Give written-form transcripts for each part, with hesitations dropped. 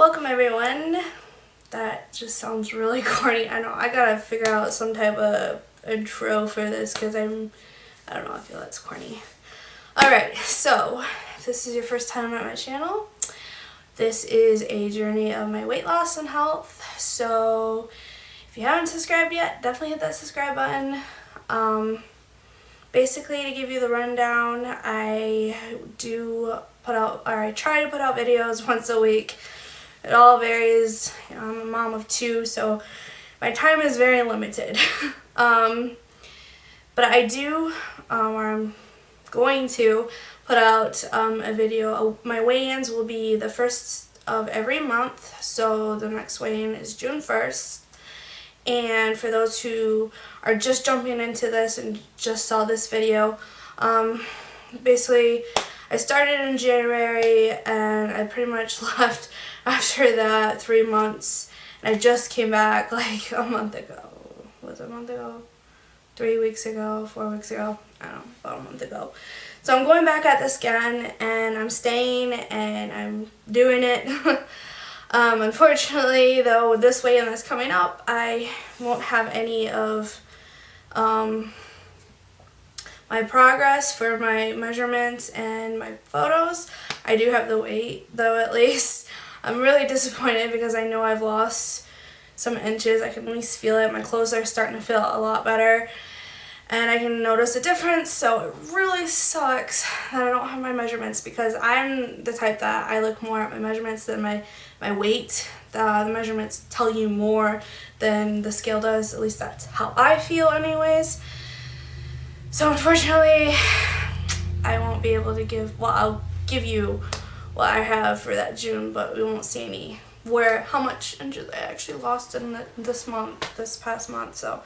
Welcome everyone. That just sounds really corny. I know I gotta figure out some type of intro for this because I don't know, I feel that's corny. Alright, so if this is your first time at my channel, this is a journey of my weight loss and health. So if you haven't subscribed yet, definitely hit that subscribe button. Basically, to give you the rundown, I try to put out videos once a week. It all varies. You know, I'm a mom of two, so my time is very limited. But I do, or I'm going to put out a video. My weigh-ins will be the first of every month, so the next weigh-in is June 1st. And for those who are just jumping into this and just saw this video, basically I started in January and I pretty much left after that 3 months, and I just came back like a month ago. Was it a month ago? 3 weeks ago? 4 weeks ago? I don't know, about a month ago. So I'm going back at this again, and I'm staying and I'm doing it. Unfortunately, though, with this weigh-in that's coming up, I won't have any of my progress for my measurements and my photos. I do have the weight, though, at least. I'm really disappointed because I know I've lost some inches. I can at least feel it. My clothes are starting to feel a lot better, and I can notice a difference. So it really sucks that I don't have my measurements, because I'm the type that I look more at my measurements than my weight. The measurements tell you more than the scale does. At least that's how I feel anyways. So unfortunately, I won't be able to give, well, I'll give you what I have for that June, but we won't see how much inches I actually lost in this past month. So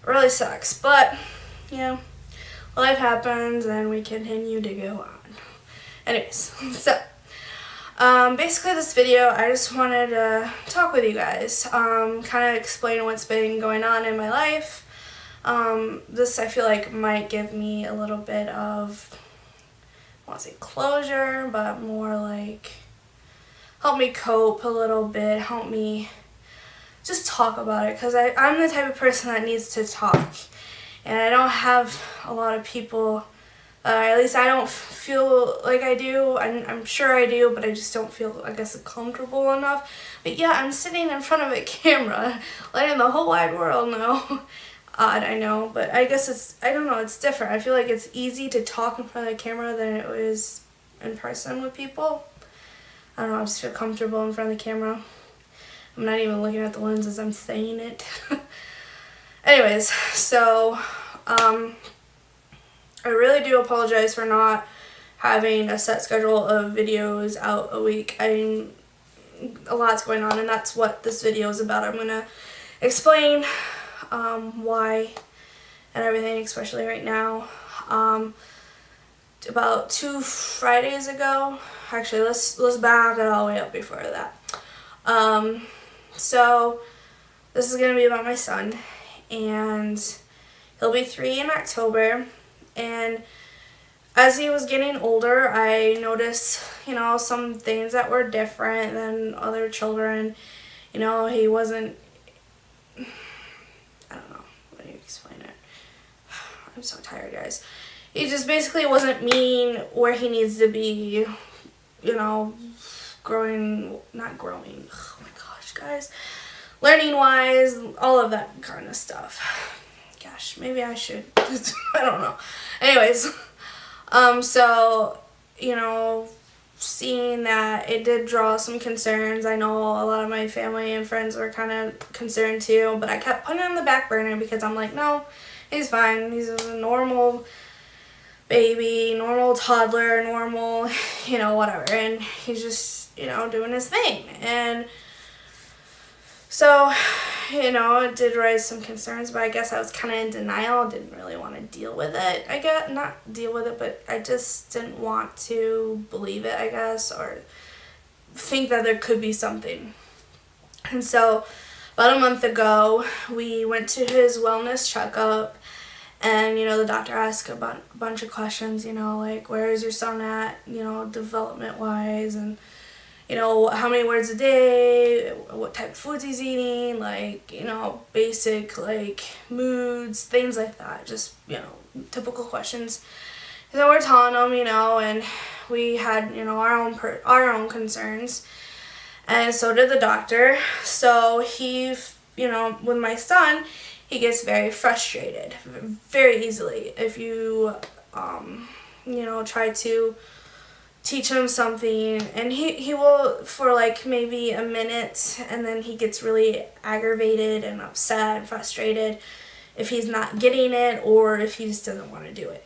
it really sucks, but yeah, life happens and we continue to go on. Anyways, so basically this video, I just wanted to talk with you guys, kind of explain what's been going on in my life. This I feel like might give me a little bit of, I won't say closure, but more like help me cope a little bit, help me just talk about it, because I'm the type of person that needs to talk, and I don't have a lot of people, at least I don't feel like I do. I'm sure I do, but I just don't feel, I guess, comfortable enough. But yeah, I'm sitting in front of a camera, letting the whole wide world know. Odd, I know, but I guess it's, I don't know, it's different. I feel like it's easy to talk in front of the camera than it is in person with people. I don't know, I just feel comfortable in front of the camera. I'm not even looking at the lens as I'm saying it. Anyways, so I really do apologize for not having a set schedule of videos out a week. A lot's going on, and that's what this video is about. I'm going to explain why and everything, especially right now. About 2 Fridays ago, actually let's back it all the way up before that. So this is gonna be about my son, and he'll be 3 in October. And as he was getting older, I noticed, you know, some things that were different than other children. You know, he wasn't, I don't know, how do you explain it? I'm so tired, guys. He just basically wasn't mean where he needs to be, you know, not growing, oh my gosh, guys, learning wise, all of that kind of stuff. Gosh, maybe I should, I don't know. Anyways, so, you know, seeing that, it did draw some concerns. I know a lot of my family and friends were kind of concerned too, but I kept putting it on the back burner because I'm like, no, he's fine. He's a normal baby, normal toddler, normal, you know, whatever. And he's just, you know, doing his thing. And so, you know, it did raise some concerns, but I guess I was kind of in denial. Didn't really want to deal with it. Not deal with it, but I just didn't want to believe it, I guess, or think that there could be something. And so about a month ago, we went to his wellness checkup, and, you know, the doctor asked a bunch of questions, you know, like, where is your son at, you know, development-wise, and, you know, how many words a day, what type of foods he's eating, like, you know, basic, like, moods, things like that. Just, you know, typical questions. So we're telling him, you know, and we had, you know, our own concerns. And so did the doctor. So he, you know, with my son, he gets very frustrated very easily if you, you know, try to teach him something, and he will for like maybe a minute, and then he gets really aggravated and upset and frustrated if he's not getting it or if he just doesn't want to do it.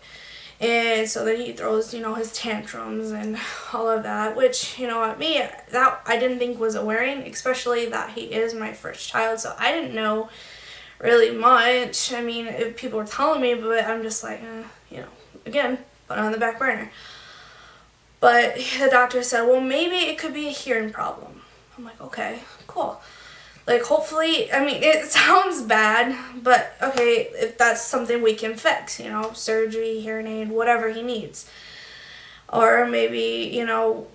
And so then he throws, you know, his tantrums and all of that, which, you know, at me, that I didn't think was worrying, especially that he is my first child, so I didn't know really much. I mean, if people were telling me, but I'm just like, you know, again, put it on the back burner. But the doctor said, well, maybe it could be a hearing problem. I'm like, okay, cool. Like, hopefully, I mean, it sounds bad, but okay, if that's something we can fix, you know, surgery, hearing aid, whatever he needs. Or maybe, you know,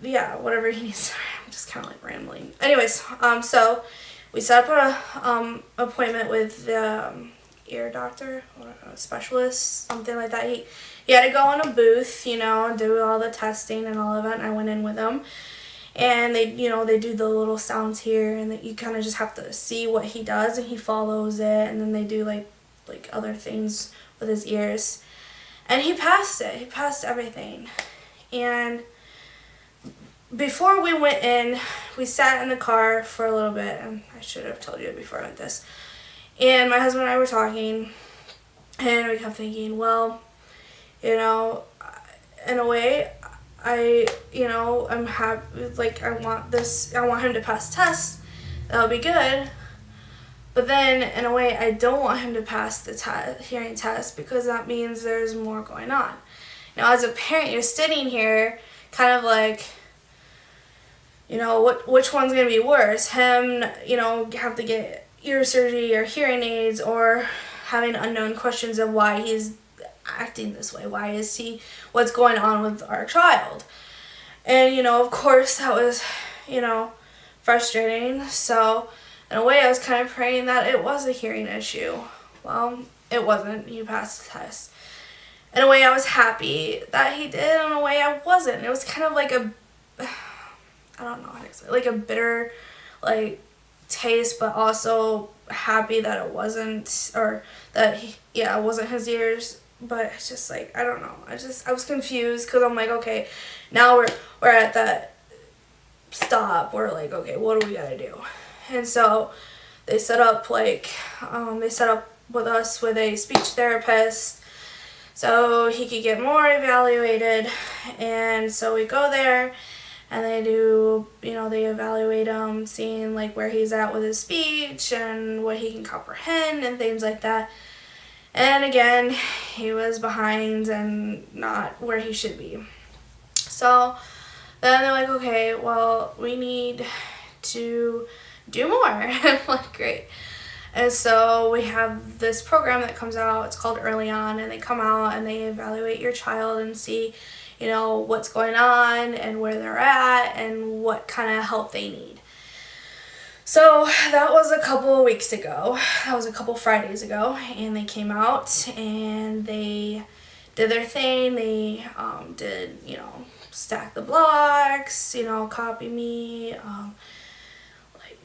yeah, whatever he needs. Sorry, I'm just kind of like rambling. Anyways, so we set up a appointment with the ear doctor or a specialist, something like that. He had to go in a booth, you know, do all the testing and all of it, and I went in with him. And they, you know, they do the little sounds here, and you kind of just have to see what he does, and he follows it, and then they do like other things with his ears. And he passed it. He passed everything. And before we went in, we sat in the car for a little bit, and I should have told you before I went this. And my husband and I were talking, and we kept thinking, well, you know, in a way, you know, I'm happy, like, I want him to pass tests, that'll be good, but then, in a way, I don't want him to pass the hearing test, because that means there's more going on. Now, as a parent, you're sitting here, kind of like, you know, which one's going to be worse? Him, you know, have to get ear surgery or hearing aids, or having unknown questions of why he's acting this way. Why is what's going on with our child? And, you know, of course, that was, you know, frustrating. So, in a way, I was kind of praying that it was a hearing issue. Well, it wasn't. He passed the test. In a way, I was happy that he did. In a way, I wasn't. It was kind of like I don't know how to explain, like a bitter, like, taste, but also happy that it wasn't, or that it wasn't his ears. But it's just like, I don't know. I was confused, because I'm like, okay, now we're at that stop. We're like, okay, what do we gotta do? And so they set up with us with a speech therapist, so he could get more evaluated. And so we go there, and they do, you know, they evaluate him, seeing like where he's at with his speech and what he can comprehend and things like that. And again, he was behind and not where he should be. So then they're like, okay, well, we need to do more. I'm like, great. And so we have this program that comes out. It's called Early On, and they come out and they evaluate your child and see, you know, what's going on and where they're at and what kind of help they need. So that was a couple of weeks ago. That was a couple Fridays ago, and they came out and they did their thing. They did, you know, stack the blocks, you know, copy me, like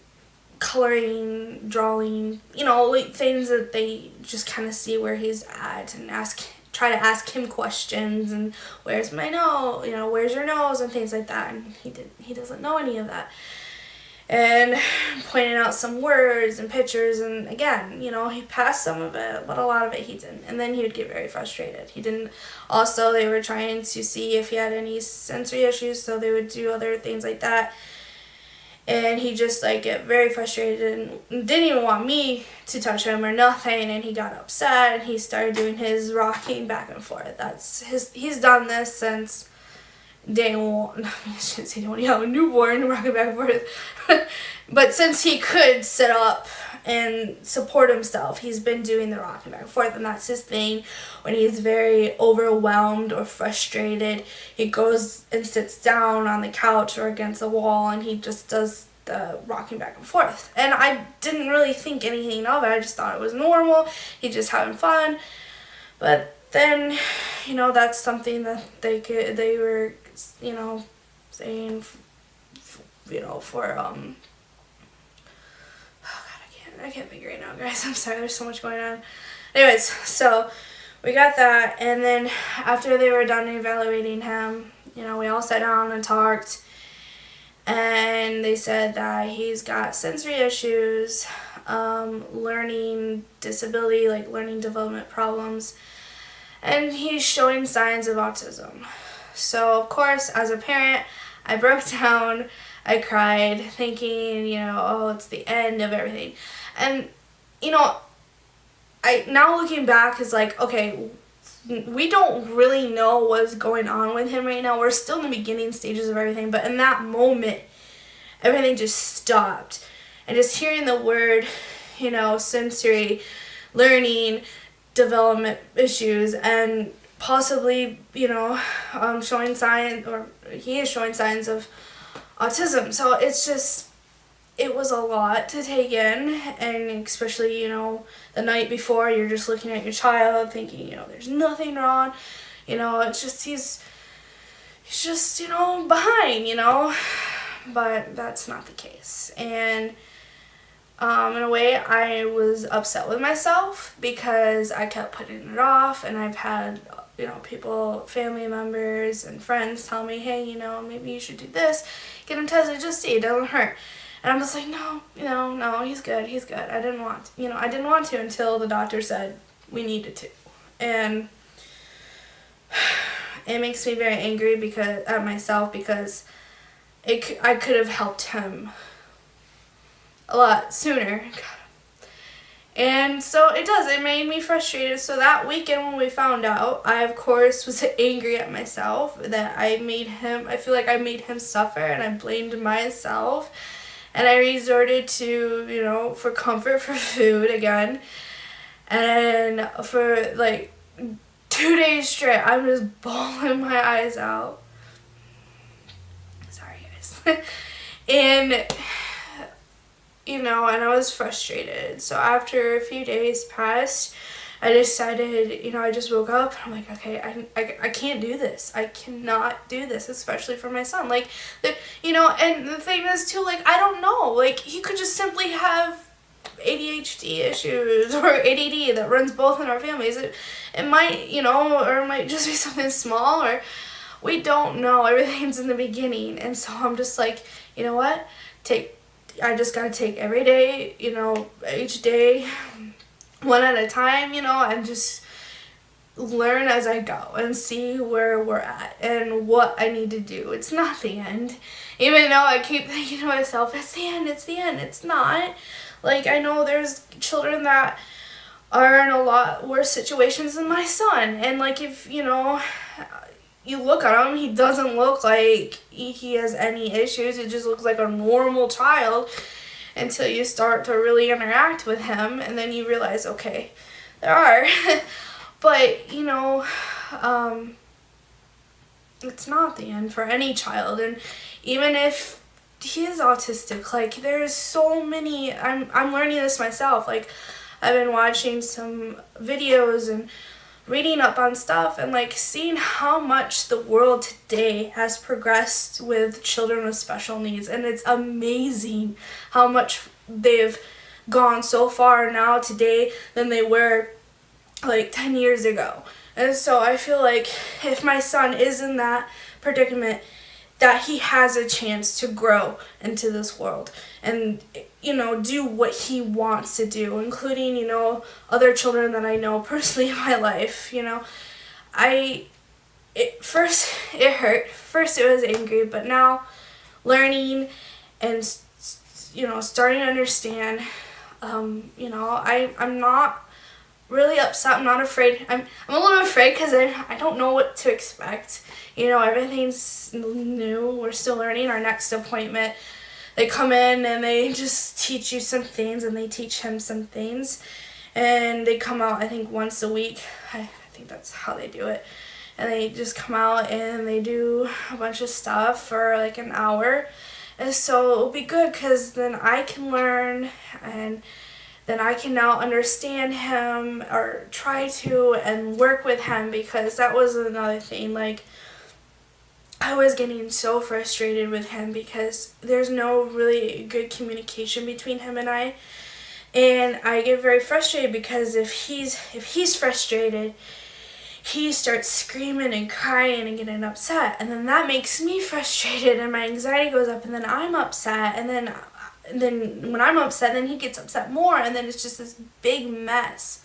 coloring, drawing, you know, like things that they just kind of see where he's at and try to ask him questions, and where's my nose, you know, where's your nose, and things like that. And he doesn't know any of that. And pointing out some words and pictures, and again, you know, he passed some of it, but a lot of it he didn't. And then he would get very frustrated. They were trying to see if he had any sensory issues, so they would do other things like that. And he just like get very frustrated and didn't even want me to touch him or nothing, and he got upset and he started doing his rocking back and forth. He's done this since day one, I shouldn't say day one, yeah, a newborn, rocking back and forth. But since he could sit up and support himself, he's been doing the rocking back and forth, and that's his thing. When he's very overwhelmed or frustrated, he goes and sits down on the couch or against the wall, and he just does the rocking back and forth. And I didn't really think anything of it. I just thought it was normal. He's just having fun. But then, that's something that they were, saying, for, oh God, I can't think right now, guys. I'm sorry, there's so much going on. Anyways, so we got that, and then after they were done evaluating him, we all sat down and talked, and they said that he's got sensory issues, learning disability, like learning development problems, and he's showing signs of autism. So, of course, as a parent, I broke down, I cried, thinking, oh, it's the end of everything. And, I now looking back is like, okay, we don't really know what's going on with him right now. We're still in the beginning stages of everything, but in that moment, everything just stopped. And just hearing the word, sensory learning development issues, and possibly, showing signs, or he is showing signs of autism. So it was a lot to take in, and especially, the night before, you're just looking at your child thinking, there's nothing wrong, it's just, he's just, behind, but that's not the case. And in a way, I was upset with myself because I kept putting it off, and I've had, people, family members and friends tell me, hey, maybe you should do this, get him tested, just see, it doesn't hurt. And I'm just like, no, he's good. I didn't want to until the doctor said we needed to. And it makes me very angry at myself because I could have helped him a lot sooner. And so it does. It made me frustrated. So that weekend when we found out, I, of course, was angry at myself that I feel like I made him suffer, and I blamed myself. And I resorted to, for comfort, for food again. And for, 2 days straight, I was bawling my eyes out. Sorry, guys. And, and I was frustrated. So after a few days passed, I decided, I just woke up and I'm like, okay, I can't do this. I cannot do this, especially for my son. And the thing is too, I don't know, he could just simply have ADHD issues or ADD that runs both in our families. It might, or it might just be something small, or we don't know. Everything's in the beginning. And so I'm just like, you know what? I just gotta take every day, each day, one at a time, and just learn as I go and see where we're at and what I need to do. It's not the end. Even though I keep thinking to myself, it's the end. It's not. I know there's children that are in a lot worse situations than my son. And, if, you look at him, he doesn't look like he has any issues. It just looks like a normal child until you start to really interact with him, and then you realize, okay, there are. But, it's not the end for any child. And even if he is autistic, there's so many, I'm learning this myself. I've been watching some videos and reading up on stuff, and seeing how much the world today has progressed with children with special needs. And it's amazing how much they've gone so far now today than they were 10 years ago. And so I feel like if my son is in that predicament, that he has a chance to grow into this world and, do what he wants to do, including, other children that I know personally in my life. First it hurt. First it was angry, but now learning and, starting to understand, I'm not really upset. I'm not afraid. I'm a little afraid because I don't know what to expect. You know, everything's new. We're still learning. Our next appointment, they come in and they just teach you some things, and they teach him some things. And they come out, I think, once a week. I think that's how they do it. And they just come out and they do a bunch of stuff for like an hour. And so it'll be good because then I can learn, and then I can now understand him, or try to, and work with him, because that was another thing. Like, I was getting so frustrated with him because there's no really good communication between him and I. And I get very frustrated because if he's frustrated, he starts screaming and crying and getting upset, and then that makes me frustrated and my anxiety goes up, and then I'm upset, and then when I'm upset, then he gets upset more, and then it's just this big mess.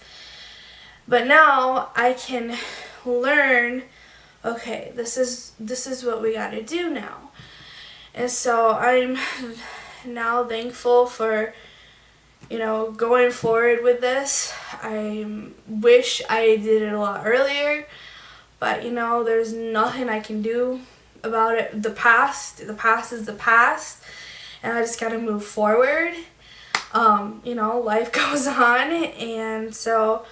But now I can learn, okay, this is what we got to do now. And so I'm now thankful for, you know, going forward with this. I wish I did it a lot earlier, but you know, there's nothing I can do about it. The past is the past, and I just gotta move forward. You know, life goes on, and so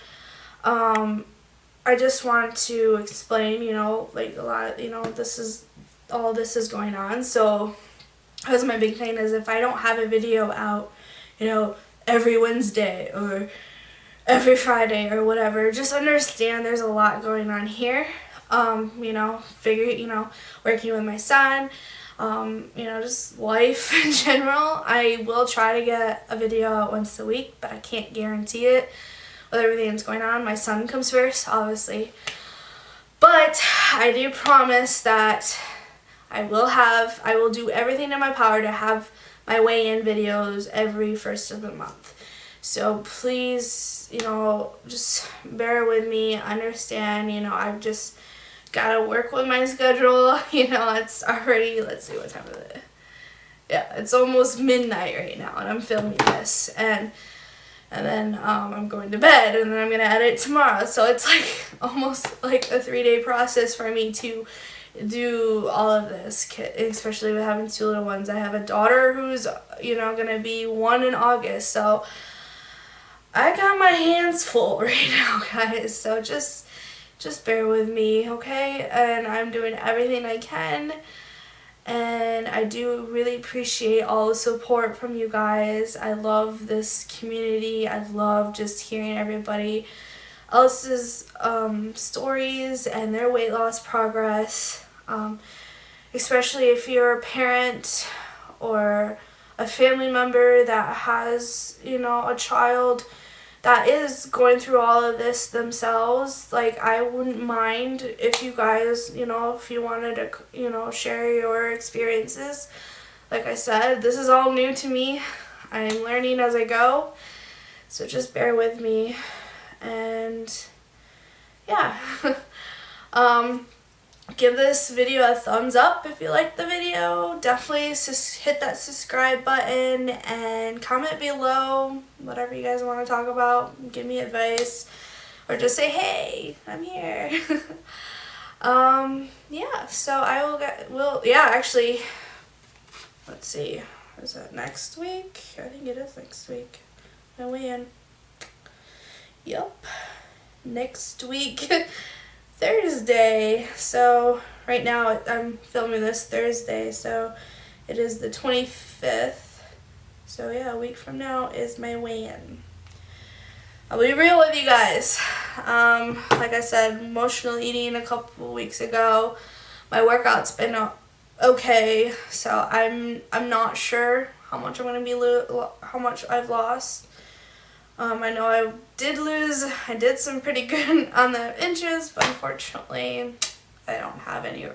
I just want to explain, you know, like a lot, you know, all this is going on. So that's my big thing, is if I don't have a video out, you know, every Wednesday or every Friday or whatever, just understand there's a lot going on here. You know, working with my son, you know, just life in general. I will try to get a video out once a week, but I can't guarantee it with everything that's going on. My son comes first, obviously. But I do promise that I will do everything in my power to have my weigh-in videos every first of the month. So please, you know, just bear with me, understand, you know, I've just got to work with my schedule. You know, it's already, let's see, what time is it? Yeah, it's almost midnight right now, and I'm filming this, and then I'm going to bed, and then I'm going to edit tomorrow. So it's like almost like a 3-day process for me to do all of this, especially with having 2 little ones. I have a daughter who's, you know, going to be 1 in August, so I got my hands full right now, guys. So just bear with me, okay? And I'm doing everything I can. And I do really appreciate all the support from you guys. I love this community. I love just hearing everybody else's stories and their weight loss progress. Especially if you're a parent or a family member that has, you know, a child that is going through all of this themselves. Like, I wouldn't mind if you guys, you know, if you wanted to, you know, share your experiences. Like I said, this is all new to me. I'm learning as I go. So just bear with me. And yeah. Give this video a thumbs up if you liked the video. Definitely hit that subscribe button and comment below whatever you guys want to talk about. Give me advice, or just say, hey, I'm here. Yeah, so actually, let's see, is that next week? I think it is next week. My weigh-in. Yep, next week. Thursday. So right now I'm filming this Thursday, so it is the 25th. So yeah, a week from now is my weigh-in. I'll be real with you guys. Like I said, emotional eating a couple weeks ago. My workout's been okay, so I'm not sure how much I'm gonna be how much I've lost. I know I did some pretty good on the inches, but unfortunately I don't have any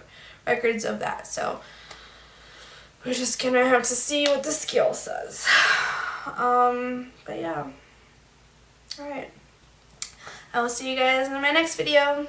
records of that, so we're just gonna have to see what the scale says. But yeah, alright, I will see you guys in my next video.